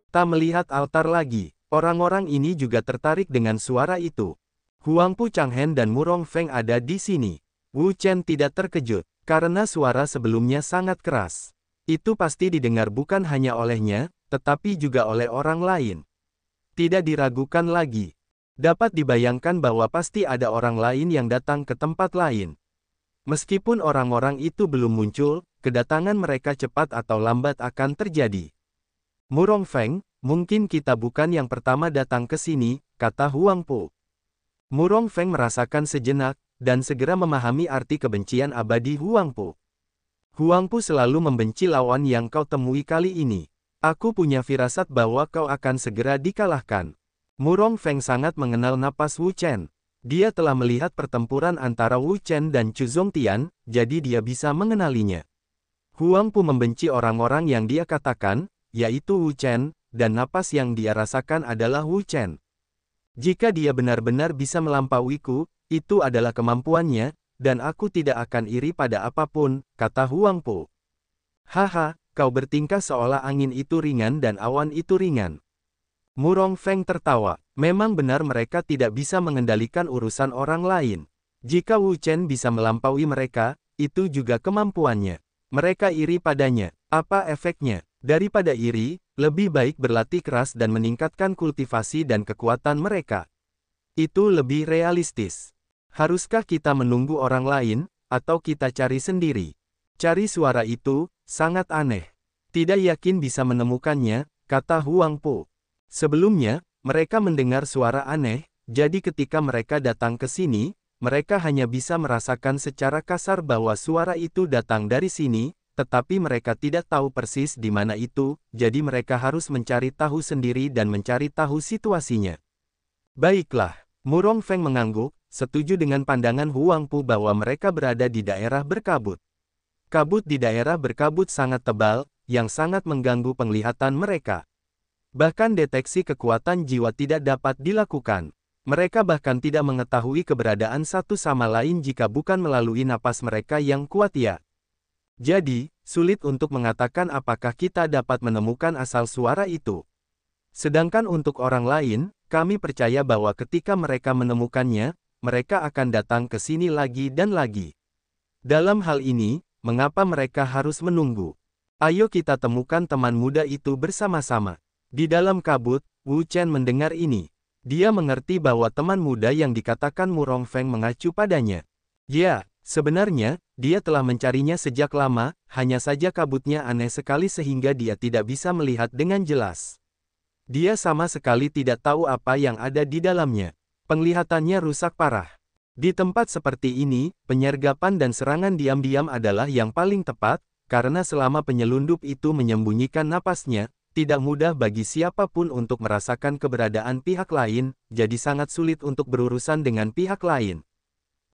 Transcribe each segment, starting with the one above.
Tak melihat altar lagi, orang-orang ini juga tertarik dengan suara itu. Huangpu Changhen dan Murong Feng ada di sini. Wu Chen tidak terkejut, karena suara sebelumnya sangat keras. Itu pasti didengar bukan hanya olehnya, tetapi juga oleh orang lain. Tidak diragukan lagi. Dapat dibayangkan bahwa pasti ada orang lain yang datang ke tempat lain. Meskipun orang-orang itu belum muncul, kedatangan mereka cepat atau lambat akan terjadi. Murong Feng, mungkin kita bukan yang pertama datang ke sini, kata Huangpu. Murong Feng merasakan sejenak, dan segera memahami arti kebencian abadi Huangpu. Huangpu selalu membenci lawan yang kau temui kali ini. Aku punya firasat bahwa kau akan segera dikalahkan. Murong Feng sangat mengenal napas Wu Chen. Dia telah melihat pertempuran antara Wu Chen dan Chu Zongtian, jadi dia bisa mengenalinya. Huangpu membenci orang-orang yang dia katakan, yaitu Wu Chen, dan napas yang dia rasakan adalah Wu Chen. Jika dia benar-benar bisa melampauiku, itu adalah kemampuannya, dan aku tidak akan iri pada apapun, kata Huangpu. Haha, kau bertingkah seolah angin itu ringan dan awan itu ringan. Murong Feng tertawa, memang benar mereka tidak bisa mengendalikan urusan orang lain. Jika Wu Chen bisa melampaui mereka, itu juga kemampuannya. Mereka iri padanya, apa efeknya? Daripada iri, lebih baik berlatih keras dan meningkatkan kultivasi dan kekuatan mereka. Itu lebih realistis. Haruskah kita menunggu orang lain, atau kita cari sendiri? Cari suara itu, sangat aneh. Tidak yakin bisa menemukannya, kata Huangpu. Sebelumnya, mereka mendengar suara aneh, jadi ketika mereka datang ke sini, mereka hanya bisa merasakan secara kasar bahwa suara itu datang dari sini, tetapi mereka tidak tahu persis di mana itu, jadi mereka harus mencari tahu sendiri dan mencari tahu situasinya. Baiklah, Murong Feng mengangguk, setuju dengan pandangan Huangpu bahwa mereka berada di daerah berkabut. Kabut di daerah berkabut sangat tebal, yang sangat mengganggu penglihatan mereka. Bahkan deteksi kekuatan jiwa tidak dapat dilakukan. Mereka bahkan tidak mengetahui keberadaan satu sama lain jika bukan melalui napas mereka yang kuat ya. Jadi, sulit untuk mengatakan apakah kita dapat menemukan asal suara itu. Sedangkan untuk orang lain, kami percaya bahwa ketika mereka menemukannya, mereka akan datang ke sini lagi dan lagi. Dalam hal ini, mengapa mereka harus menunggu? Ayo kita temukan teman muda itu bersama-sama. Di dalam kabut, Wu Chen mendengar ini. Dia mengerti bahwa teman muda yang dikatakan Murong Feng mengacu padanya. Ya, sebenarnya, dia telah mencarinya sejak lama, hanya saja kabutnya aneh sekali sehingga dia tidak bisa melihat dengan jelas. Dia sama sekali tidak tahu apa yang ada di dalamnya. Penglihatannya rusak parah. Di tempat seperti ini, penyergapan dan serangan diam-diam adalah yang paling tepat, karena selama penyelundup itu menyembunyikan napasnya, tidak mudah bagi siapapun untuk merasakan keberadaan pihak lain, jadi sangat sulit untuk berurusan dengan pihak lain.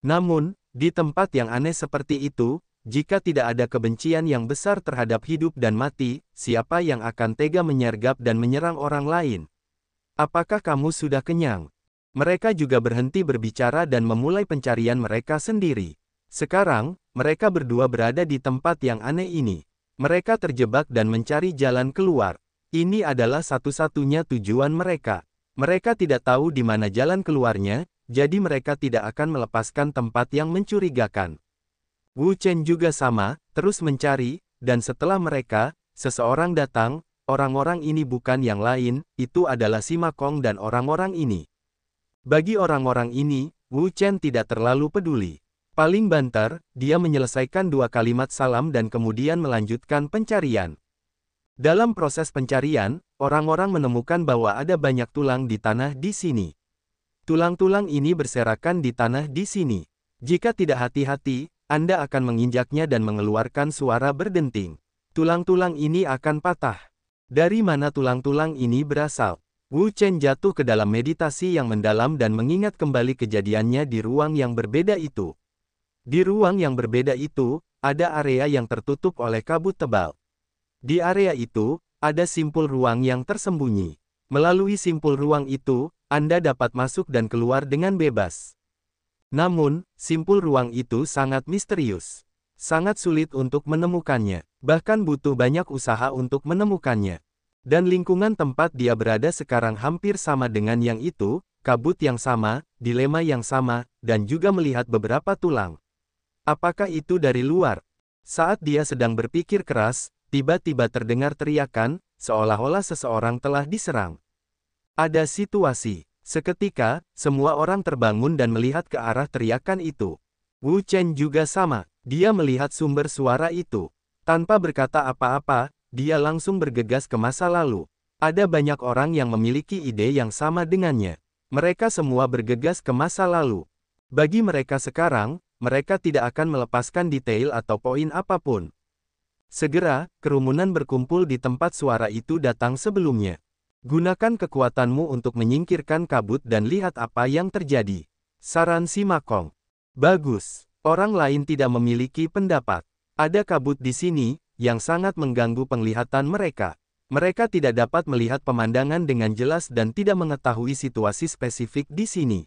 Namun, di tempat yang aneh seperti itu, jika tidak ada kebencian yang besar terhadap hidup dan mati, siapa yang akan tega menyergap dan menyerang orang lain? Apakah kamu sudah kenyang? Mereka juga berhenti berbicara dan memulai pencarian mereka sendiri. Sekarang, mereka berdua berada di tempat yang aneh ini. Mereka terjebak dan mencari jalan keluar. Ini adalah satu-satunya tujuan mereka. Mereka tidak tahu di mana jalan keluarnya, jadi mereka tidak akan melepaskan tempat yang mencurigakan. Wu Chen juga sama, terus mencari, dan setelah mereka, seseorang datang, orang-orang ini bukan yang lain, itu adalah Sima Kong dan orang-orang ini. Bagi orang-orang ini, Wu Chen tidak terlalu peduli. Paling banter, dia menyelesaikan 2 kalimat salam dan kemudian melanjutkan pencarian. Dalam proses pencarian, orang-orang menemukan bahwa ada banyak tulang di tanah di sini. Tulang-tulang ini berserakan di tanah di sini. Jika tidak hati-hati, Anda akan menginjaknya dan mengeluarkan suara berdenting. Tulang-tulang ini akan patah. Dari mana tulang-tulang ini berasal? Wu Chen jatuh ke dalam meditasi yang mendalam dan mengingat kembali kejadiannya di ruang yang berbeda itu. Di ruang yang berbeda itu, ada area yang tertutup oleh kabut tebal. Di area itu, ada simpul ruang yang tersembunyi. Melalui simpul ruang itu, Anda dapat masuk dan keluar dengan bebas. Namun, simpul ruang itu sangat misterius. Sangat sulit untuk menemukannya. Bahkan butuh banyak usaha untuk menemukannya. Dan lingkungan tempat dia berada sekarang hampir sama dengan yang itu, kabut yang sama, dilema yang sama, dan juga melihat beberapa tulang. Apakah itu dari luar? Saat dia sedang berpikir keras, tiba-tiba terdengar teriakan, seolah-olah seseorang telah diserang. Ada situasi. Seketika, semua orang terbangun dan melihat ke arah teriakan itu. Wu Chen juga sama, dia melihat sumber suara itu. Tanpa berkata apa-apa, dia langsung bergegas ke masa lalu. Ada banyak orang yang memiliki ide yang sama dengannya. Mereka semua bergegas ke masa lalu. Bagi mereka sekarang, mereka tidak akan melepaskan detail atau poin apapun. Segera, kerumunan berkumpul di tempat suara itu datang sebelumnya. Gunakan kekuatanmu untuk menyingkirkan kabut dan lihat apa yang terjadi. Saran si Makong. Bagus. Orang lain tidak memiliki pendapat. Ada kabut di sini, yang sangat mengganggu penglihatan mereka. Mereka tidak dapat melihat pemandangan dengan jelas dan tidak mengetahui situasi spesifik di sini.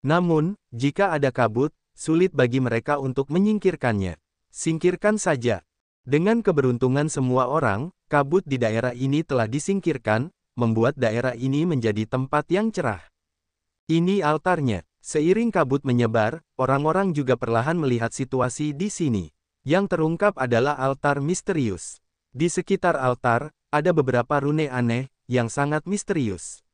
Namun, jika ada kabut, sulit bagi mereka untuk menyingkirkannya. Singkirkan saja. Dengan keberuntungan semua orang, kabut di daerah ini telah disingkirkan, membuat daerah ini menjadi tempat yang cerah. Ini altarnya. Seiring kabut menyebar, orang-orang juga perlahan melihat situasi di sini. Yang terungkap adalah altar misterius. Di sekitar altar, ada beberapa rune aneh, yang sangat misterius.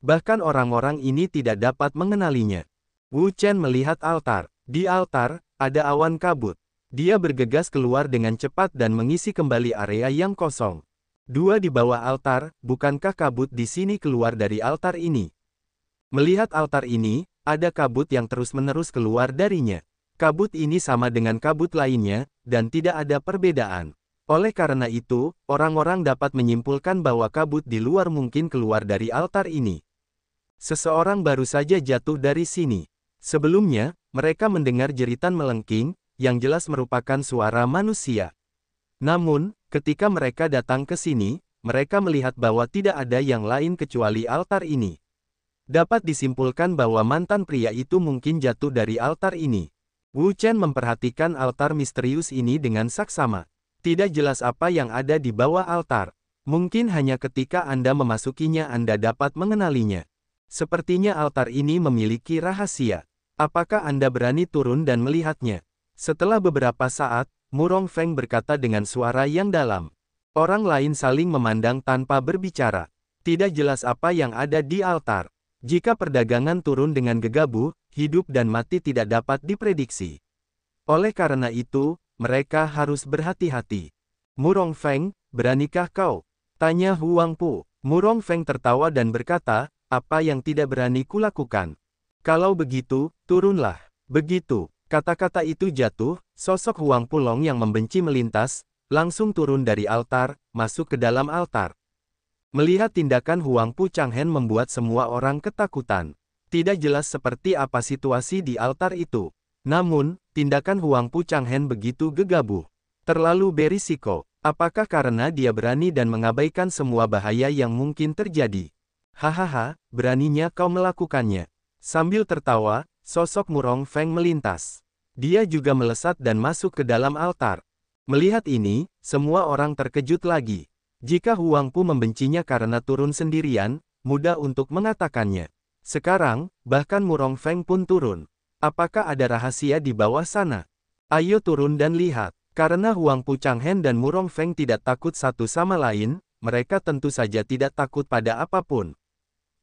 Bahkan orang-orang ini tidak dapat mengenalinya. Wu Chen melihat altar. Di altar, ada awan kabut. Dia bergegas keluar dengan cepat dan mengisi kembali area yang kosong. Dua di bawah altar, bukankah kabut di sini keluar dari altar ini? Melihat altar ini, ada kabut yang terus-menerus keluar darinya. Kabut ini sama dengan kabut lainnya, dan tidak ada perbedaan. Oleh karena itu, orang-orang dapat menyimpulkan bahwa kabut di luar mungkin keluar dari altar ini. Seseorang baru saja jatuh dari sini. Sebelumnya, mereka mendengar jeritan melengking, yang jelas merupakan suara manusia. Namun, ketika mereka datang ke sini, mereka melihat bahwa tidak ada yang lain kecuali altar ini. Dapat disimpulkan bahwa mantan pria itu mungkin jatuh dari altar ini. Wu Chen memperhatikan altar misterius ini dengan saksama. Tidak jelas apa yang ada di bawah altar. Mungkin hanya ketika Anda memasukinya Anda dapat mengenalinya. Sepertinya altar ini memiliki rahasia. Apakah Anda berani turun dan melihatnya? Setelah beberapa saat, Murong Feng berkata dengan suara yang dalam. Orang lain saling memandang tanpa berbicara. Tidak jelas apa yang ada di altar. Jika perdagangan turun dengan gegabah, hidup dan mati tidak dapat diprediksi. Oleh karena itu, mereka harus berhati-hati. Murong Feng, beranikah kau? Tanya Huang Pu. Murong Feng tertawa dan berkata, apa yang tidak berani kulakukan? Kalau begitu, turunlah. Begitu. Kata-kata itu jatuh, sosok Huang Pulong yang membenci melintas, langsung turun dari altar, masuk ke dalam altar. Melihat tindakan Huang Pu Changhen membuat semua orang ketakutan. Tidak jelas seperti apa situasi di altar itu. Namun, tindakan Huang Pu Changhen begitu gegabah. Terlalu berisiko. Apakah karena dia berani dan mengabaikan semua bahaya yang mungkin terjadi? Hahaha, beraninya kau melakukannya. Sambil tertawa, sosok Murong Feng melintas. Dia juga melesat dan masuk ke dalam altar. Melihat ini, semua orang terkejut lagi. Jika Huang Pu membencinya karena turun sendirian, mudah untuk mengatakannya. Sekarang, bahkan Murong Feng pun turun. Apakah ada rahasia di bawah sana? Ayo turun dan lihat. Karena Huang Pu Changhen dan Murong Feng tidak takut satu sama lain, mereka tentu saja tidak takut pada apapun.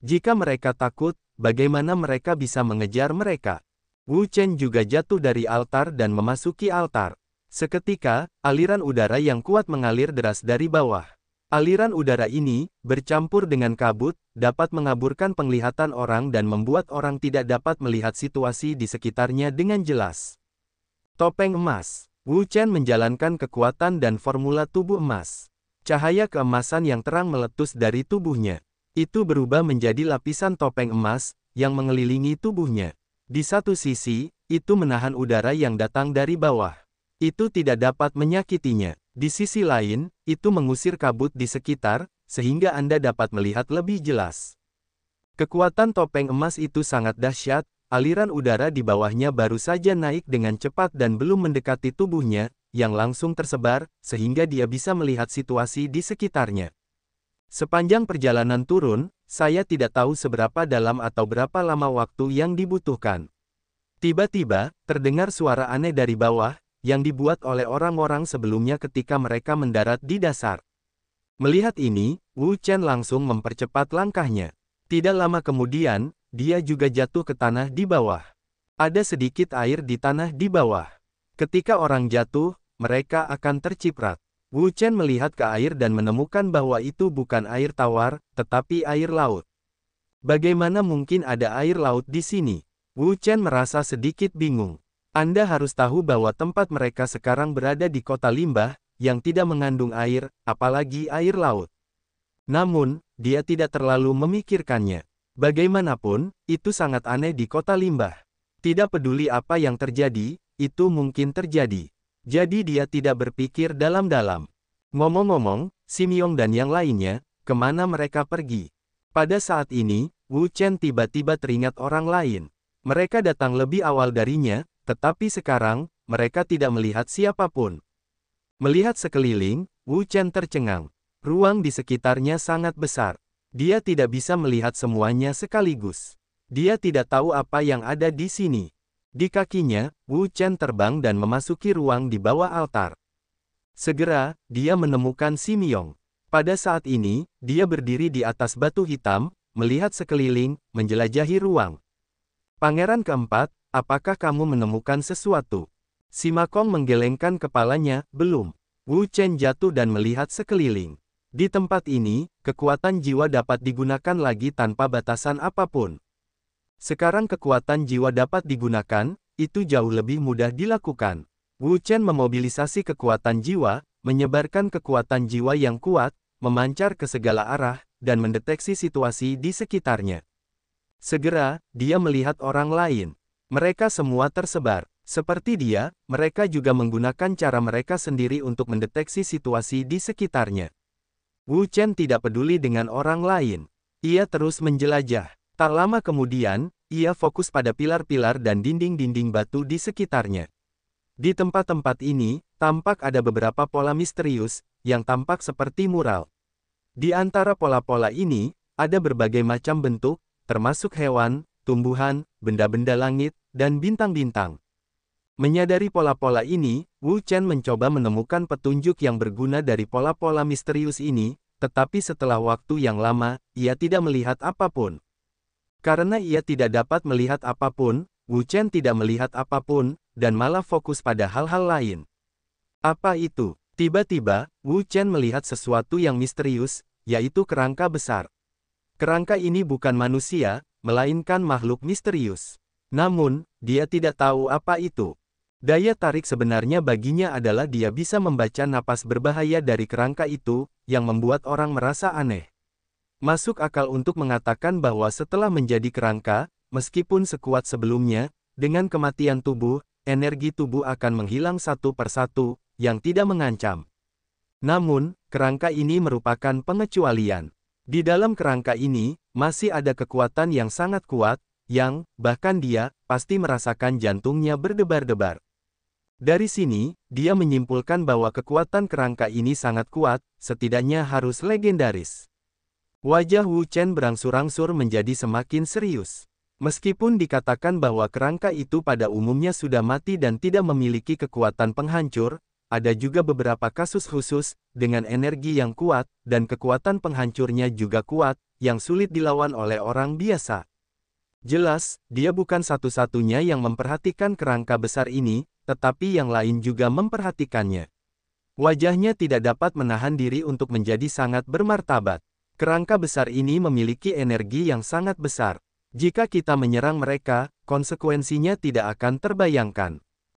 Jika mereka takut, bagaimana mereka bisa mengejar mereka? Wu Chen juga jatuh dari altar dan memasuki altar. Seketika, aliran udara yang kuat mengalir deras dari bawah. Aliran udara ini, bercampur dengan kabut, dapat mengaburkan penglihatan orang dan membuat orang tidak dapat melihat situasi di sekitarnya dengan jelas. Topeng emas. Wu Chen menjalankan kekuatan dan formula tubuh emas. Cahaya keemasan yang terang meletus dari tubuhnya. Itu berubah menjadi lapisan topeng emas, yang mengelilingi tubuhnya. Di satu sisi, itu menahan udara yang datang dari bawah. Itu tidak dapat menyakitinya. Di sisi lain, itu mengusir kabut di sekitar, sehingga Anda dapat melihat lebih jelas. Kekuatan topeng emas itu sangat dahsyat, aliran udara di bawahnya baru saja naik dengan cepat dan belum mendekati tubuhnya, yang langsung tersebar, sehingga dia bisa melihat situasi di sekitarnya. Sepanjang perjalanan turun, saya tidak tahu seberapa dalam atau berapa lama waktu yang dibutuhkan. Tiba-tiba, terdengar suara aneh dari bawah, yang dibuat oleh orang-orang sebelumnya ketika mereka mendarat di dasar. Melihat ini, Wu Chen langsung mempercepat langkahnya. Tidak lama kemudian, dia juga jatuh ke tanah di bawah. Ada sedikit air di tanah di bawah. Ketika orang jatuh, mereka akan terciprat. Wu Chen melihat ke air dan menemukan bahwa itu bukan air tawar, tetapi air laut. Bagaimana mungkin ada air laut di sini? Wu Chen merasa sedikit bingung. Anda harus tahu bahwa tempat mereka sekarang berada di kota limbah, yang tidak mengandung air, apalagi air laut. Namun, dia tidak terlalu memikirkannya. Bagaimanapun, itu sangat aneh di kota limbah. Tidak peduli apa yang terjadi, itu mungkin terjadi. Jadi dia tidak berpikir dalam-dalam. Ngomong-ngomong, Simyong dan yang lainnya, kemana mereka pergi? Pada saat ini, Wu Chen tiba-tiba teringat orang lain. Mereka datang lebih awal darinya, tetapi sekarang, mereka tidak melihat siapapun. Melihat sekeliling, Wu Chen tercengang. Ruang di sekitarnya sangat besar. Dia tidak bisa melihat semuanya sekaligus. Dia tidak tahu apa yang ada di sini. Di kakinya, Wu Chen terbang dan memasuki ruang di bawah altar. Segera, dia menemukan Simyong. Pada saat ini, dia berdiri di atas batu hitam, melihat sekeliling, menjelajahi ruang. Pangeran keempat, apakah kamu menemukan sesuatu? Simakong menggelengkan kepalanya, belum. Wu Chen jatuh dan melihat sekeliling. Di tempat ini, kekuatan jiwa dapat digunakan lagi tanpa batasan apapun. Sekarang kekuatan jiwa dapat digunakan, itu jauh lebih mudah dilakukan. Wu Chen memobilisasi kekuatan jiwa, menyebarkan kekuatan jiwa yang kuat, memancar ke segala arah, dan mendeteksi situasi di sekitarnya. Segera, dia melihat orang lain. Mereka semua tersebar. Seperti dia, mereka juga menggunakan cara mereka sendiri untuk mendeteksi situasi di sekitarnya. Wu Chen tidak peduli dengan orang lain. Ia terus menjelajah. Tak lama kemudian, ia fokus pada pilar-pilar dan dinding-dinding batu di sekitarnya. Di tempat-tempat ini, tampak ada beberapa pola misterius, yang tampak seperti mural. Di antara pola-pola ini, ada berbagai macam bentuk, termasuk hewan, tumbuhan, benda-benda langit, dan bintang-bintang. Menyadari pola-pola ini, Wu Chen mencoba menemukan petunjuk yang berguna dari pola-pola misterius ini, tetapi setelah waktu yang lama, ia tidak melihat apapun. Karena ia tidak dapat melihat apapun, Wu Chen tidak melihat apapun, dan malah fokus pada hal-hal lain. Apa itu? Tiba-tiba, Wu Chen melihat sesuatu yang misterius, yaitu kerangka besar. Kerangka ini bukan manusia, melainkan makhluk misterius. Namun, dia tidak tahu apa itu. Daya tarik sebenarnya baginya adalah dia bisa membaca napas berbahaya dari kerangka itu, yang membuat orang merasa aneh. Masuk akal untuk mengatakan bahwa setelah menjadi kerangka, meskipun sekuat sebelumnya, dengan kematian tubuh, energi tubuh akan menghilang satu persatu, yang tidak mengancam. Namun, kerangka ini merupakan pengecualian. Di dalam kerangka ini, masih ada kekuatan yang sangat kuat, yang, bahkan dia, pasti merasakan jantungnya berdebar-debar. Dari sini, dia menyimpulkan bahwa kekuatan kerangka ini sangat kuat, setidaknya harus legendaris. Wajah Wu Chen berangsur-angsur menjadi semakin serius. Meskipun dikatakan bahwa kerangka itu pada umumnya sudah mati dan tidak memiliki kekuatan penghancur, ada juga beberapa kasus khusus, dengan energi yang kuat, dan kekuatan penghancurnya juga kuat, yang sulit dilawan oleh orang biasa. Jelas, dia bukan satu-satunya yang memperhatikan kerangka besar ini, tetapi yang lain juga memperhatikannya. Wajahnya tidak dapat menahan diri untuk menjadi sangat bermartabat. Kerangka besar ini memiliki energi yang sangat besar. Jika kita menyerang mereka, konsekuensinya tidak akan terbayangkan.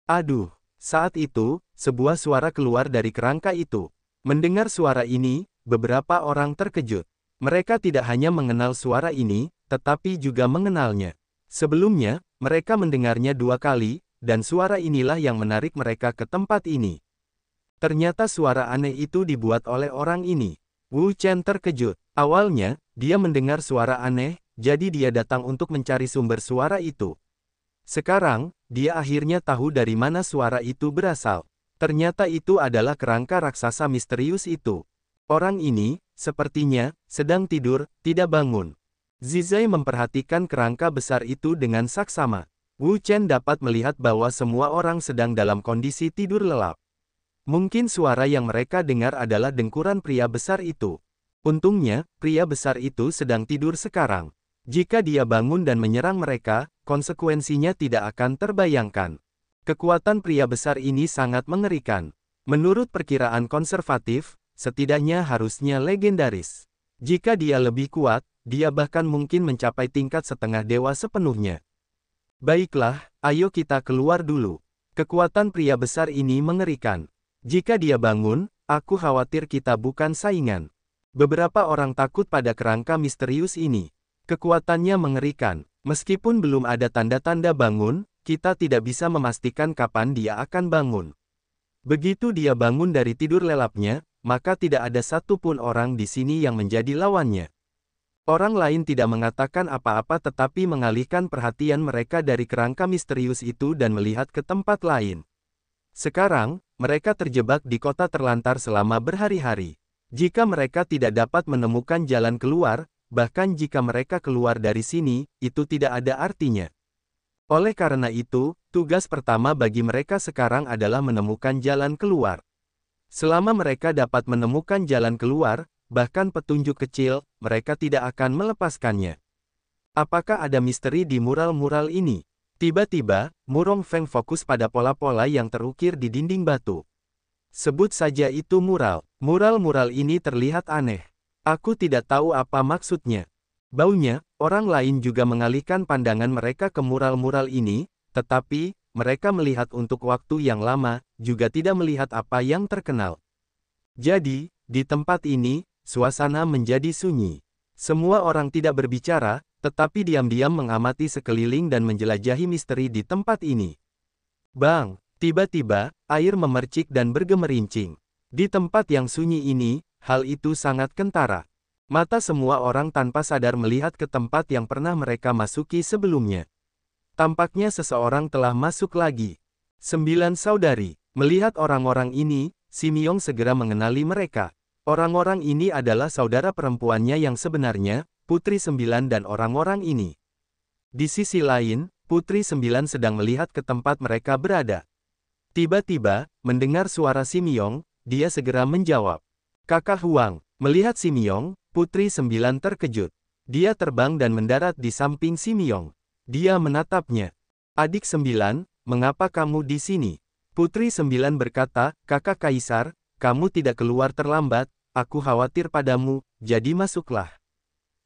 Aduh! Saat itu, sebuah suara keluar dari kerangka itu. Mendengar suara ini, beberapa orang terkejut. Mereka tidak hanya mengenal suara ini, tetapi juga mengenalnya. Sebelumnya, mereka mendengarnya 2 kali, dan suara inilah yang menarik mereka ke tempat ini. Ternyata suara aneh itu dibuat oleh orang ini. Wu Chen terkejut. Awalnya, dia mendengar suara aneh, jadi dia datang untuk mencari sumber suara itu. Sekarang, dia akhirnya tahu dari mana suara itu berasal. Ternyata itu adalah kerangka raksasa misterius itu. Orang ini, sepertinya, sedang tidur, tidak bangun. Zizai memperhatikan kerangka besar itu dengan saksama. Wu Chen dapat melihat bahwa semua orang sedang dalam kondisi tidur lelap. Mungkin suara yang mereka dengar adalah dengkuran pria besar itu. Untungnya, pria besar itu sedang tidur sekarang. Jika dia bangun dan menyerang mereka, konsekuensinya tidak akan terbayangkan. Kekuatan pria besar ini sangat mengerikan. Menurut perkiraan konservatif, setidaknya harusnya legendaris. Jika dia lebih kuat, dia bahkan mungkin mencapai tingkat setengah dewa sepenuhnya. Baiklah, ayo kita keluar dulu. Kekuatan pria besar ini mengerikan. Jika dia bangun, aku khawatir kita bukan saingan. Beberapa orang takut pada kerangka misterius ini. Kekuatannya mengerikan. Meskipun belum ada tanda-tanda bangun, kita tidak bisa memastikan kapan dia akan bangun. Begitu dia bangun dari tidur lelapnya, maka tidak ada satupun orang di sini yang menjadi lawannya. Orang lain tidak mengatakan apa-apa tetapi mengalihkan perhatian mereka dari kerangka misterius itu dan melihat ke tempat lain. Sekarang, mereka terjebak di kota terlantar selama berhari-hari. Jika mereka tidak dapat menemukan jalan keluar, bahkan jika mereka keluar dari sini, itu tidak ada artinya. Oleh karena itu, tugas pertama bagi mereka sekarang adalah menemukan jalan keluar. Selama mereka dapat menemukan jalan keluar, bahkan petunjuk kecil, mereka tidak akan melepaskannya. Apakah ada misteri di mural-mural ini? Tiba-tiba, Murong Feng fokus pada pola-pola yang terukir di dinding batu. Sebut saja itu mural. Mural-mural ini terlihat aneh. Aku tidak tahu apa maksudnya. Baunya, orang lain juga mengalihkan pandangan mereka ke mural-mural ini, tetapi, mereka melihat untuk waktu yang lama, juga tidak melihat apa yang terkenal. Jadi, di tempat ini, suasana menjadi sunyi. Semua orang tidak berbicara, tetapi diam-diam mengamati sekeliling dan menjelajahi misteri di tempat ini. Bang! Tiba-tiba, air memercik dan bergemerincing. Di tempat yang sunyi ini, hal itu sangat kentara. Mata semua orang tanpa sadar melihat ke tempat yang pernah mereka masuki sebelumnya. Tampaknya seseorang telah masuk lagi. 9 saudari. Melihat orang-orang ini, Simyong segera mengenali mereka. Orang-orang ini adalah saudara perempuannya yang sebenarnya, Putri 9 dan orang-orang ini. Di sisi lain, Putri 9 sedang melihat ke tempat mereka berada. Tiba-tiba, mendengar suara Simyong, dia segera menjawab. Kakak Huang. Melihat Simyong, Putri 9 terkejut. Dia terbang dan mendarat di samping Simyong. Dia menatapnya. Adik 9, mengapa kamu di sini? Putri 9 berkata, Kakak Kaisar, kamu tidak keluar terlambat, aku khawatir padamu, jadi masuklah.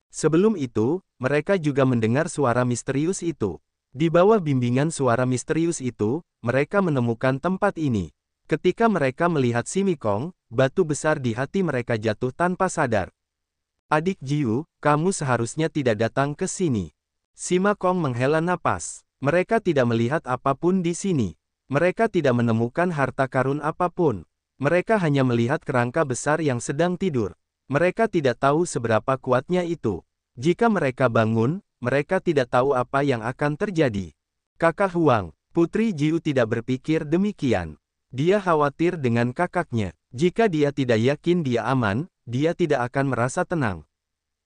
Sebelum itu, mereka juga mendengar suara misterius itu. Di bawah bimbingan suara misterius itu, mereka menemukan tempat ini. Ketika mereka melihat Simikong, batu besar di hati mereka jatuh tanpa sadar. Adik Jiu, kamu seharusnya tidak datang ke sini. Simakong menghela napas. Mereka tidak melihat apapun di sini. Mereka tidak menemukan harta karun apapun. Mereka hanya melihat kerangka besar yang sedang tidur. Mereka tidak tahu seberapa kuatnya itu. Jika mereka bangun, mereka tidak tahu apa yang akan terjadi. Kakak Huang, Putri Jiu tidak berpikir demikian. Dia khawatir dengan kakaknya. Jika dia tidak yakin dia aman, dia tidak akan merasa tenang.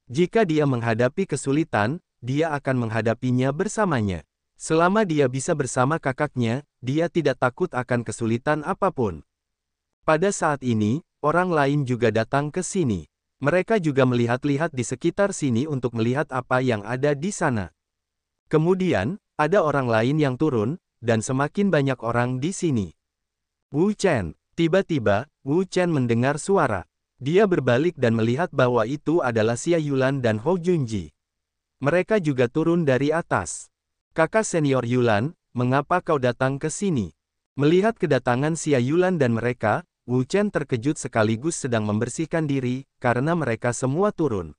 Jika dia menghadapi kesulitan, dia akan menghadapinya bersamanya. Selama dia bisa bersama kakaknya, dia tidak takut akan kesulitan apapun. Pada saat ini, orang lain juga datang ke sini. Mereka juga melihat-lihat di sekitar sini untuk melihat apa yang ada di sana. Kemudian, ada orang lain yang turun, dan semakin banyak orang di sini. Wu Chen. Tiba-tiba, Wu Chen mendengar suara. Dia berbalik dan melihat bahwa itu adalah Xia Yulan dan Hou Junji. Mereka juga turun dari atas. Kakak senior Yulan, mengapa kau datang ke sini? Melihat kedatangan Xia Yulan dan mereka, Wu Chen terkejut sekaligus sedang membersihkan diri, karena mereka semua turun.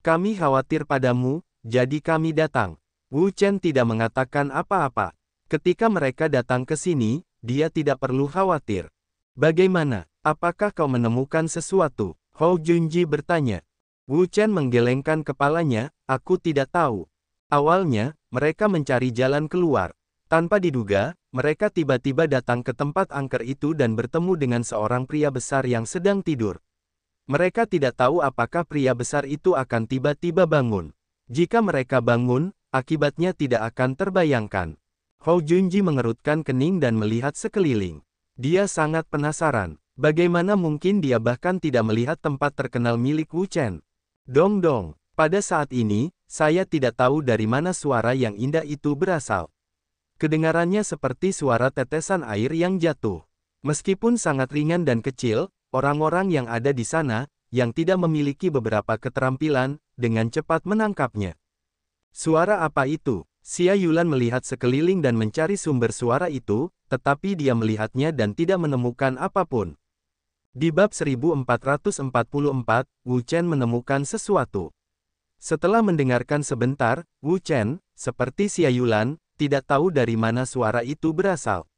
Kami khawatir padamu, jadi kami datang. Wu Chen tidak mengatakan apa-apa. Ketika mereka datang ke sini, dia tidak perlu khawatir. Bagaimana? Apakah kau menemukan sesuatu? Hou Junji bertanya. Wu Chen menggelengkan kepalanya, aku tidak tahu. Awalnya, mereka mencari jalan keluar. Tanpa diduga, mereka tiba-tiba datang ke tempat angker itu dan bertemu dengan seorang pria besar yang sedang tidur. Mereka tidak tahu apakah pria besar itu akan tiba-tiba bangun. Jika mereka bangun, akibatnya tidak akan terbayangkan. Hou Junji mengerutkan kening dan melihat sekeliling. Dia sangat penasaran. Bagaimana mungkin dia bahkan tidak melihat tempat terkenal milik Wu Chen. Dong dong, pada saat ini, saya tidak tahu dari mana suara yang indah itu berasal. Kedengarannya seperti suara tetesan air yang jatuh. Meskipun sangat ringan dan kecil, orang-orang yang ada di sana, yang tidak memiliki beberapa keterampilan, dengan cepat menangkapnya. Suara apa itu? Xia Yulan melihat sekeliling dan mencari sumber suara itu, tetapi dia melihatnya dan tidak menemukan apapun. Di bab 1444, Wu Chen menemukan sesuatu. Setelah mendengarkan sebentar, Wu Chen, seperti Xia Yulan, tidak tahu dari mana suara itu berasal.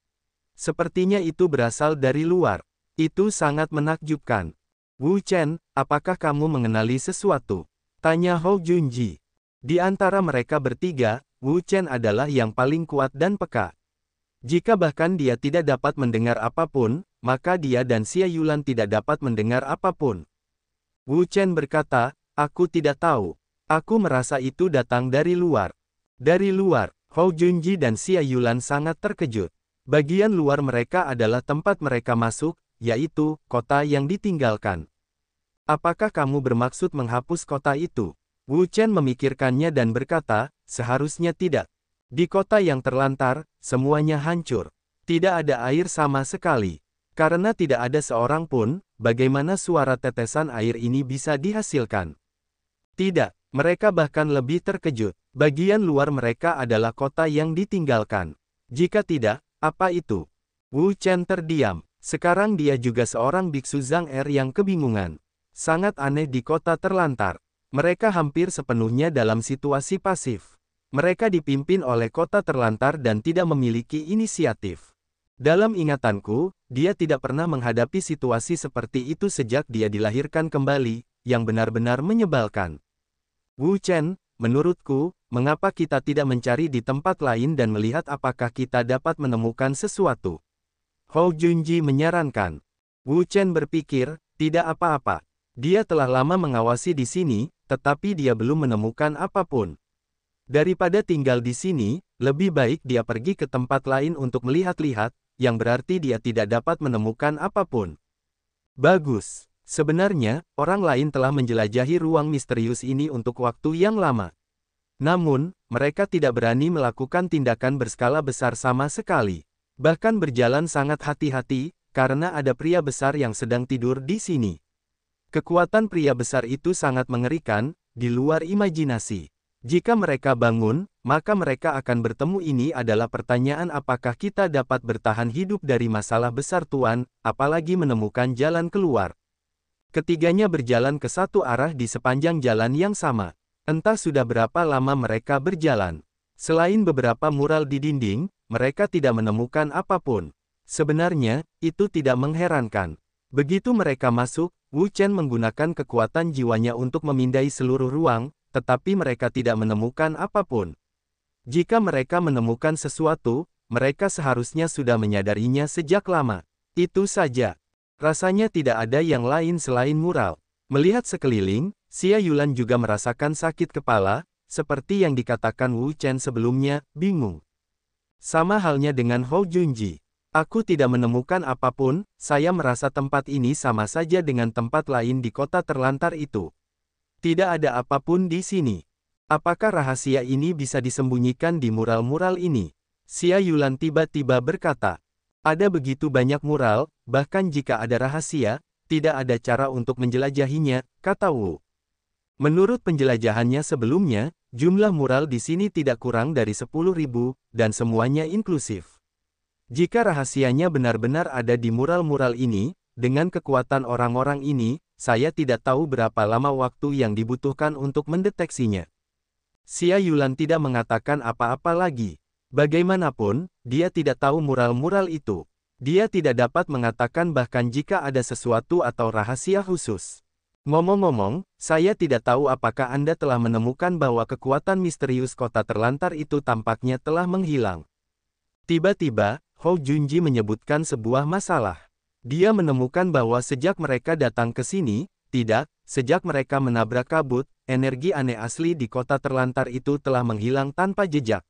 Sepertinya itu berasal dari luar. Itu sangat menakjubkan. Wu Chen, apakah kamu mengenali sesuatu? Tanya Hou Junji. Di antara mereka bertiga, Wu Chen adalah yang paling kuat dan peka. Jika bahkan dia tidak dapat mendengar apapun, maka dia dan Xia Yulan tidak dapat mendengar apapun. Wu Chen berkata, aku tidak tahu. Aku merasa itu datang dari luar. Dari luar, Hou Junji dan Xia Yulan sangat terkejut. Bagian luar mereka adalah tempat mereka masuk, yaitu kota yang ditinggalkan. Apakah kamu bermaksud menghapus kota itu? Wu Chen memikirkannya dan berkata, seharusnya tidak. Di kota yang terlantar, semuanya hancur. Tidak ada air sama sekali. Karena tidak ada seorang pun, bagaimana suara tetesan air ini bisa dihasilkan? Tidak, mereka bahkan lebih terkejut. Bagian luar mereka adalah kota yang ditinggalkan. Jika tidak, apa itu? Wu Chen terdiam. Sekarang dia juga seorang biksu Zhang Er yang kebingungan. Sangat aneh di kota terlantar. Mereka hampir sepenuhnya dalam situasi pasif. Mereka dipimpin oleh kota terlantar dan tidak memiliki inisiatif. Dalam ingatanku, dia tidak pernah menghadapi situasi seperti itu sejak dia dilahirkan kembali, yang benar-benar menyebalkan. Wu Chen, menurutku, mengapa kita tidak mencari di tempat lain dan melihat apakah kita dapat menemukan sesuatu? Hou Junji menyarankan. Wu Chen berpikir, tidak apa-apa. Dia telah lama mengawasi di sini, tetapi dia belum menemukan apapun. Daripada tinggal di sini, lebih baik dia pergi ke tempat lain untuk melihat-lihat, yang berarti dia tidak dapat menemukan apapun. Bagus. Sebenarnya, orang lain telah menjelajahi ruang misterius ini untuk waktu yang lama. Namun, mereka tidak berani melakukan tindakan berskala besar sama sekali. Bahkan berjalan sangat hati-hati, karena ada pria besar yang sedang tidur di sini. Kekuatan pria besar itu sangat mengerikan, di luar imajinasi. Jika mereka bangun, maka mereka akan bertemu. Ini adalah pertanyaan apakah kita dapat bertahan hidup dari masalah besar Tuan, apalagi menemukan jalan keluar. Ketiganya berjalan ke satu arah di sepanjang jalan yang sama. Entah sudah berapa lama mereka berjalan. Selain beberapa mural di dinding, mereka tidak menemukan apapun. Sebenarnya, itu tidak mengherankan. Begitu mereka masuk, Wu Chen menggunakan kekuatan jiwanya untuk memindai seluruh ruang, tetapi mereka tidak menemukan apapun. Jika mereka menemukan sesuatu, mereka seharusnya sudah menyadarinya sejak lama. Itu saja. Rasanya tidak ada yang lain selain mural. Melihat sekeliling, Xia Yulan juga merasakan sakit kepala, seperti yang dikatakan Wu Chen sebelumnya, bingung. Sama halnya dengan Hou Junji. Aku tidak menemukan apapun, saya merasa tempat ini sama saja dengan tempat lain di kota terlantar itu. Tidak ada apapun di sini. Apakah rahasia ini bisa disembunyikan di mural-mural ini? Xia Yulan tiba-tiba berkata. Ada begitu banyak mural, bahkan jika ada rahasia, tidak ada cara untuk menjelajahinya, kata Wu. Menurut penjelajahannya sebelumnya, jumlah mural di sini tidak kurang dari 10.000, dan semuanya inklusif. Jika rahasianya benar-benar ada di mural-mural ini, dengan kekuatan orang-orang ini, saya tidak tahu berapa lama waktu yang dibutuhkan untuk mendeteksinya. Xia Yulan tidak mengatakan apa-apa lagi. Bagaimanapun, dia tidak tahu mural-mural itu. Dia tidak dapat mengatakan bahkan jika ada sesuatu atau rahasia khusus. Ngomong-ngomong, saya tidak tahu apakah Anda telah menemukan bahwa kekuatan misterius kota terlantar itu tampaknya telah menghilang. Tiba-tiba, Hou Junji menyebutkan sebuah masalah. Dia menemukan bahwa sejak mereka datang ke sini, Tidak, sejak mereka menabrak kabut, energi aneh asli di kota terlantar itu telah menghilang tanpa jejak.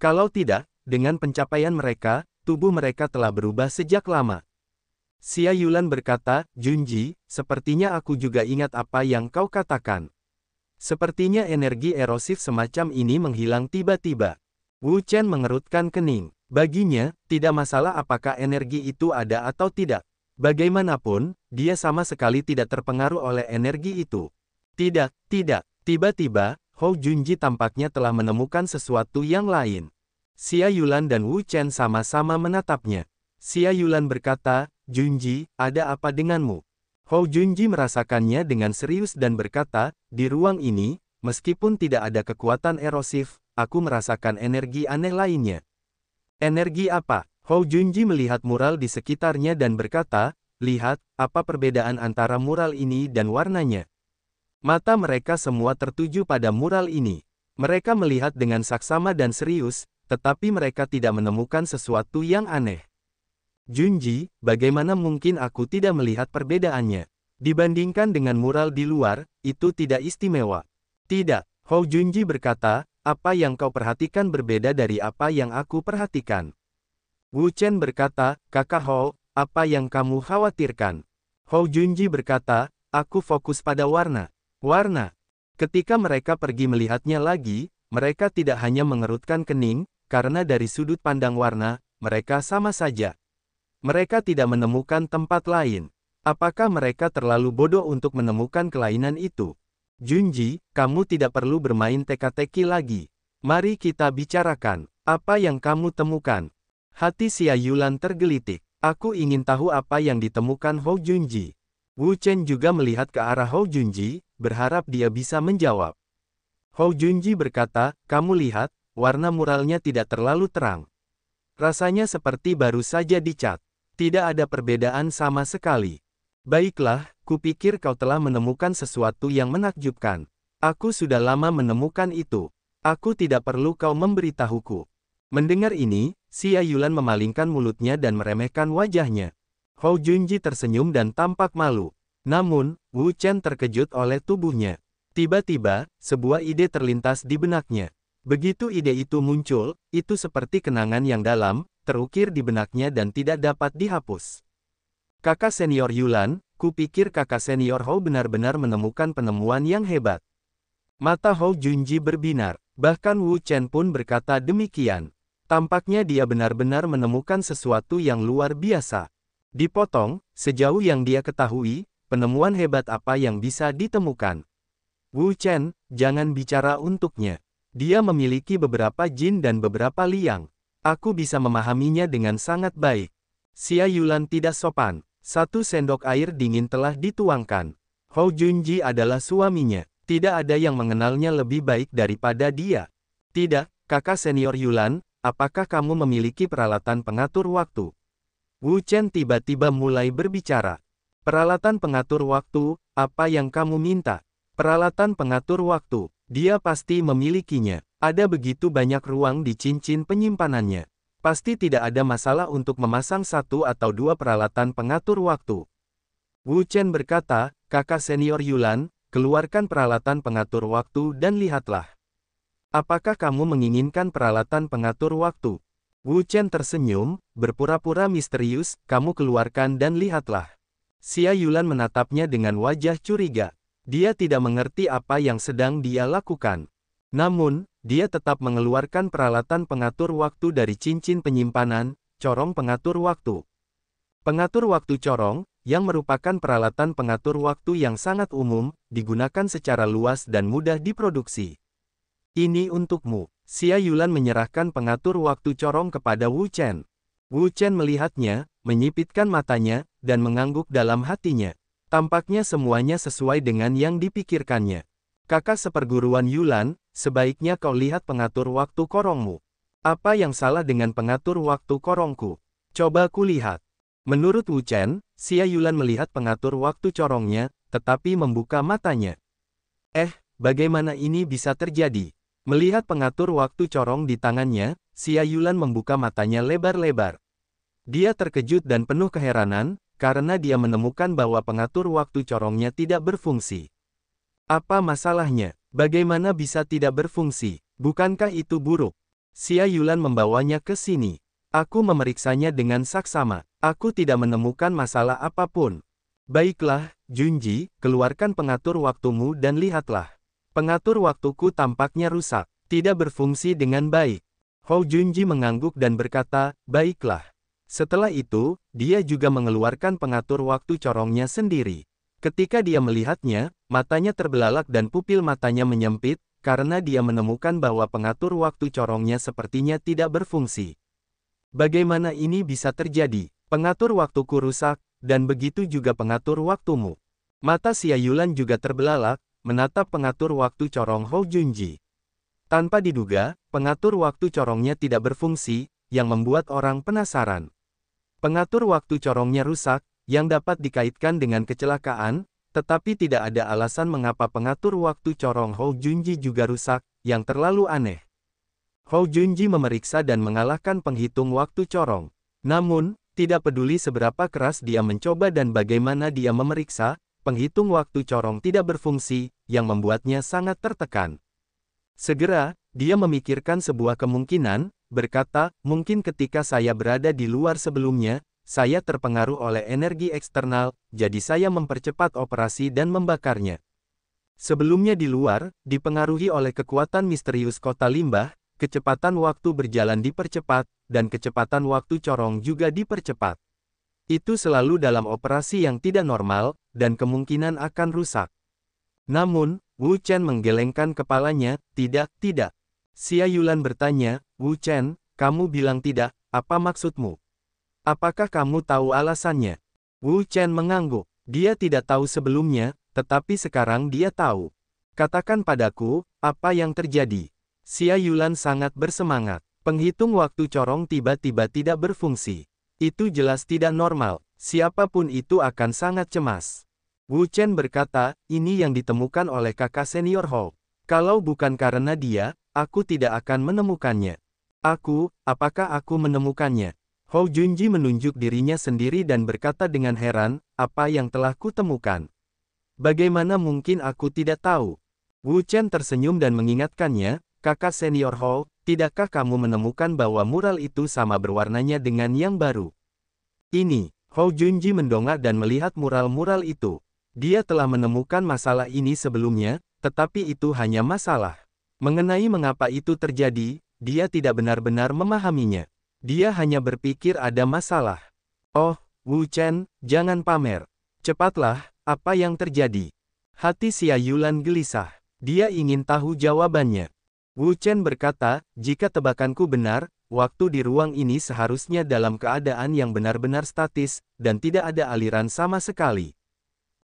Kalau tidak, dengan pencapaian mereka, tubuh mereka telah berubah sejak lama. Xia Yulan berkata, Junji, sepertinya aku juga ingat apa yang kau katakan. Sepertinya energi erosif semacam ini menghilang tiba-tiba. Wu Chen mengerutkan kening. Baginya, tidak masalah apakah energi itu ada atau tidak. Bagaimanapun, dia sama sekali tidak terpengaruh oleh energi itu. Tidak, tidak. Tiba-tiba, Hou Junji tampaknya telah menemukan sesuatu yang lain. Xia Yulan dan Wu Chen sama-sama menatapnya. Xia Yulan berkata, Junji, ada apa denganmu? Hou Junji merasakannya dengan serius dan berkata, di ruang ini, meskipun tidak ada kekuatan erosif, aku merasakan energi aneh lainnya. Energi apa? Hou Junji melihat mural di sekitarnya dan berkata, lihat, apa perbedaan antara mural ini dan warnanya. Mata mereka semua tertuju pada mural ini. Mereka melihat dengan saksama dan serius, tetapi mereka tidak menemukan sesuatu yang aneh. Junji, bagaimana mungkin aku tidak melihat perbedaannya? Dibandingkan dengan mural di luar, itu tidak istimewa. Tidak, Hou Junji berkata, apa yang kau perhatikan berbeda dari apa yang aku perhatikan. Wu Chen berkata, Kakak Hou, apa yang kamu khawatirkan? Hou Junji berkata, aku fokus pada warna. Warna. Ketika mereka pergi melihatnya lagi, mereka tidak hanya mengerutkan kening, karena dari sudut pandang warna, mereka sama saja. Mereka tidak menemukan tempat lain. Apakah mereka terlalu bodoh untuk menemukan kelainan itu? Junji, kamu tidak perlu bermain teka-teki lagi. Mari kita bicarakan. Apa yang kamu temukan? Hati Xia Yulan tergelitik. Aku ingin tahu apa yang ditemukan Hou Junji. Wu Chen juga melihat ke arah Hou Junji, berharap dia bisa menjawab. Hou Junji berkata, kamu lihat, warna muralnya tidak terlalu terang. Rasanya seperti baru saja dicat. Tidak ada perbedaan sama sekali. Baiklah, kupikir kau telah menemukan sesuatu yang menakjubkan. Aku sudah lama menemukan itu. Aku tidak perlu kau memberitahuku. Mendengar ini, Xia Yulan memalingkan mulutnya dan meremehkan wajahnya. Hou Junji tersenyum dan tampak malu. Namun, Wu Chen terkejut oleh tubuhnya. Tiba-tiba, sebuah ide terlintas di benaknya. Begitu ide itu muncul, itu seperti kenangan yang dalam, terukir di benaknya dan tidak dapat dihapus. Kakak senior Yulan, kupikir kakak senior Hou benar-benar menemukan penemuan yang hebat. Mata Hou Junji berbinar, bahkan Wu Chen pun berkata demikian. Tampaknya dia benar-benar menemukan sesuatu yang luar biasa. Dipotong, sejauh yang dia ketahui, penemuan hebat apa yang bisa ditemukan. Wu Chen, jangan bicara untuknya. Dia memiliki beberapa jin dan beberapa liang. Aku bisa memahaminya dengan sangat baik. Xia Yulan tidak sopan. 1 sendok air dingin telah dituangkan. Hou Junji adalah suaminya. Tidak ada yang mengenalnya lebih baik daripada dia. Tidak, kakak senior Yulan, apakah kamu memiliki peralatan pengatur waktu? Wu Chen tiba-tiba mulai berbicara. Peralatan pengatur waktu, apa yang kamu minta? Peralatan pengatur waktu, dia pasti memilikinya. Ada begitu banyak ruang di cincin penyimpanannya. Pasti tidak ada masalah untuk memasang 1 atau 2 peralatan pengatur waktu. Wu Chen berkata, kakak senior Yulan, keluarkan peralatan pengatur waktu dan lihatlah. Apakah kamu menginginkan peralatan pengatur waktu? Wu Chen tersenyum, berpura-pura misterius, kamu keluarkan dan lihatlah. Xia Yulan menatapnya dengan wajah curiga. Dia tidak mengerti apa yang sedang dia lakukan. Namun, dia tetap mengeluarkan peralatan pengatur waktu dari cincin penyimpanan, corong pengatur waktu. Pengatur waktu corong, yang merupakan peralatan pengatur waktu yang sangat umum, digunakan secara luas dan mudah diproduksi. Ini untukmu. Xia Yulan menyerahkan pengatur waktu corong kepada Wu Chen. Wu Chen melihatnya, menyipitkan matanya, dan mengangguk dalam hatinya. Tampaknya semuanya sesuai dengan yang dipikirkannya. Kakak seperguruan Yulan, sebaiknya kau lihat pengatur waktu korongmu. Apa yang salah dengan pengatur waktu korongku? Coba kulihat. Menurut Wu Chen, Xia Yulan melihat pengatur waktu corongnya, tetapi membuka matanya. Bagaimana ini bisa terjadi? Melihat pengatur waktu corong di tangannya, Xia Yulan membuka matanya lebar-lebar. Dia terkejut dan penuh keheranan, karena dia menemukan bahwa pengatur waktu corongnya tidak berfungsi. Apa masalahnya? Bagaimana bisa tidak berfungsi? Bukankah itu buruk? Xia Yulan membawanya ke sini. Aku memeriksanya dengan saksama. Aku tidak menemukan masalah apapun. Baiklah, Junji, keluarkan pengatur waktumu dan lihatlah. Pengatur waktuku tampaknya rusak, tidak berfungsi dengan baik. Hou Junji mengangguk dan berkata, baiklah. Setelah itu, dia juga mengeluarkan pengatur waktu corongnya sendiri. Ketika dia melihatnya, matanya terbelalak dan pupil matanya menyempit, karena dia menemukan bahwa pengatur waktu corongnya sepertinya tidak berfungsi. Bagaimana ini bisa terjadi? Pengatur waktuku rusak, dan begitu juga pengatur waktumu. Mata Xia Yulan juga terbelalak, menatap pengatur waktu corong Hou Junji. Tanpa diduga, pengatur waktu corongnya tidak berfungsi, yang membuat orang penasaran. Pengatur waktu corongnya rusak, yang dapat dikaitkan dengan kecelakaan, tetapi tidak ada alasan mengapa pengatur waktu corong Hou Junji juga rusak, yang terlalu aneh. Hou Junji memeriksa dan mengalahkan penghitung waktu corong. Namun, tidak peduli seberapa keras dia mencoba dan bagaimana dia memeriksa, penghitung waktu corong tidak berfungsi, yang membuatnya sangat tertekan. Segera, dia memikirkan sebuah kemungkinan, berkata, mungkin ketika saya berada di luar sebelumnya, saya terpengaruh oleh energi eksternal, jadi saya mempercepat operasi dan membakarnya. Sebelumnya di luar, dipengaruhi oleh kekuatan misterius kota limbah, kecepatan waktu berjalan dipercepat, dan kecepatan waktu corong juga dipercepat. Itu selalu dalam operasi yang tidak normal, dan kemungkinan akan rusak. Namun, Wu Chen menggelengkan kepalanya, tidak. Xia Yulan bertanya, Wu Chen, kamu bilang tidak, apa maksudmu? Apakah kamu tahu alasannya? Wu Chen mengangguk. Dia tidak tahu sebelumnya, tetapi sekarang dia tahu. Katakan padaku, apa yang terjadi? Xia Yulan sangat bersemangat. Penghitung waktu corong tiba-tiba tidak berfungsi. Itu jelas tidak normal. Siapapun itu akan sangat cemas. Wu Chen berkata, ini yang ditemukan oleh kakak senior Hou. Kalau bukan karena dia, aku tidak akan menemukannya. Apakah aku menemukannya? Hou Junji menunjuk dirinya sendiri dan berkata dengan heran, apa yang telah kutemukan? Bagaimana mungkin aku tidak tahu? Wu Chen tersenyum dan mengingatkannya, kakak senior Hou, tidakkah kamu menemukan bahwa mural itu sama berwarnanya dengan yang baru? Ini, Hou Junji mendongak dan melihat mural-mural itu. Dia telah menemukan masalah ini sebelumnya, tetapi itu hanya masalah. Mengenai mengapa itu terjadi, dia tidak benar-benar memahaminya. Dia hanya berpikir ada masalah. Oh, Wu Chen, jangan pamer. Cepatlah, apa yang terjadi? Hati Xia Yulan gelisah. Dia ingin tahu jawabannya. Wu Chen berkata, jika tebakanku benar, waktu di ruang ini seharusnya dalam keadaan yang benar-benar statis, dan tidak ada aliran sama sekali.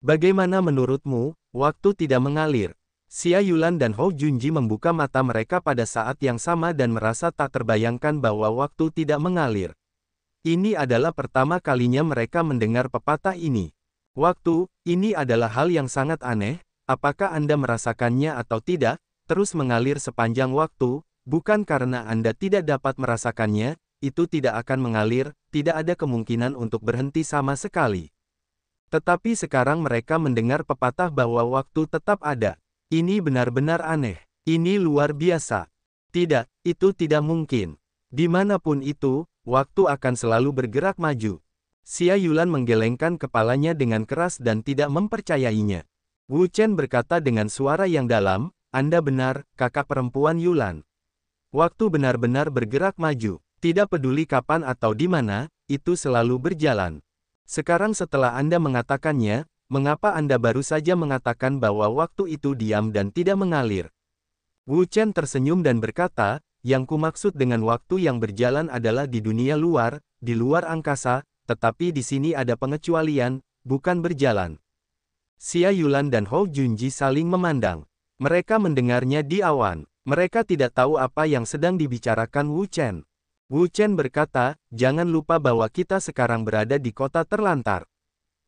Bagaimana menurutmu, waktu tidak mengalir? Xia Yulan dan Hou Junji membuka mata mereka pada saat yang sama dan merasa tak terbayangkan bahwa waktu tidak mengalir. Ini adalah pertama kalinya mereka mendengar pepatah ini. Waktu, ini adalah hal yang sangat aneh, apakah Anda merasakannya atau tidak, terus mengalir sepanjang waktu, bukan karena Anda tidak dapat merasakannya, itu tidak akan mengalir, tidak ada kemungkinan untuk berhenti sama sekali. Tetapi sekarang mereka mendengar pepatah bahwa waktu tetap ada. Ini benar-benar aneh. Ini luar biasa. Tidak, itu tidak mungkin. Dimanapun itu, waktu akan selalu bergerak maju. Xia Yulan menggelengkan kepalanya dengan keras dan tidak mempercayainya. Wu Chen berkata dengan suara yang dalam, Anda benar, kakak perempuan Yulan. Waktu benar-benar bergerak maju. Tidak peduli kapan atau di mana, itu selalu berjalan. Sekarang setelah Anda mengatakannya, mengapa Anda baru saja mengatakan bahwa waktu itu diam dan tidak mengalir? Wu Chen tersenyum dan berkata, yang kumaksud dengan waktu yang berjalan adalah di dunia luar, di luar angkasa, tetapi di sini ada pengecualian, bukan berjalan. Xia Yulan dan Hou Junji saling memandang. Mereka mendengarnya di awan. Mereka tidak tahu apa yang sedang dibicarakan Wu Chen. Wu Chen berkata, jangan lupa bahwa kita sekarang berada di kota terlantar.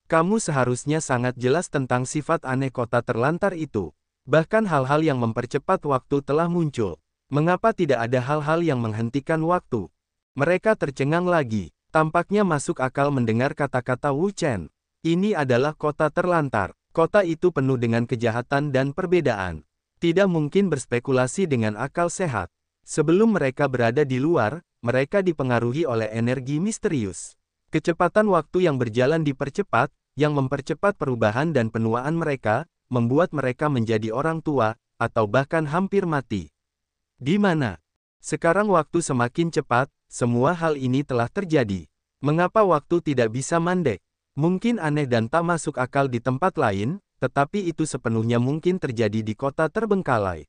Kamu seharusnya sangat jelas tentang sifat aneh kota terlantar itu. Bahkan hal-hal yang mempercepat waktu telah muncul. Mengapa tidak ada hal-hal yang menghentikan waktu? Mereka tercengang lagi. Tampaknya masuk akal mendengar kata-kata Wu Chen. Ini adalah kota terlantar. Kota itu penuh dengan kejahatan dan perbedaan. Tidak mungkin berspekulasi dengan akal sehat. Sebelum mereka berada di luar, mereka dipengaruhi oleh energi misterius. Kecepatan waktu yang berjalan dipercepat, yang mempercepat perubahan dan penuaan mereka, membuat mereka menjadi orang tua, atau bahkan hampir mati. Di mana? Sekarang waktu semakin cepat, semua hal ini telah terjadi. Mengapa waktu tidak bisa mandek? Mungkin aneh dan tak masuk akal di tempat lain, tetapi itu sepenuhnya mungkin terjadi di kota terbengkalai.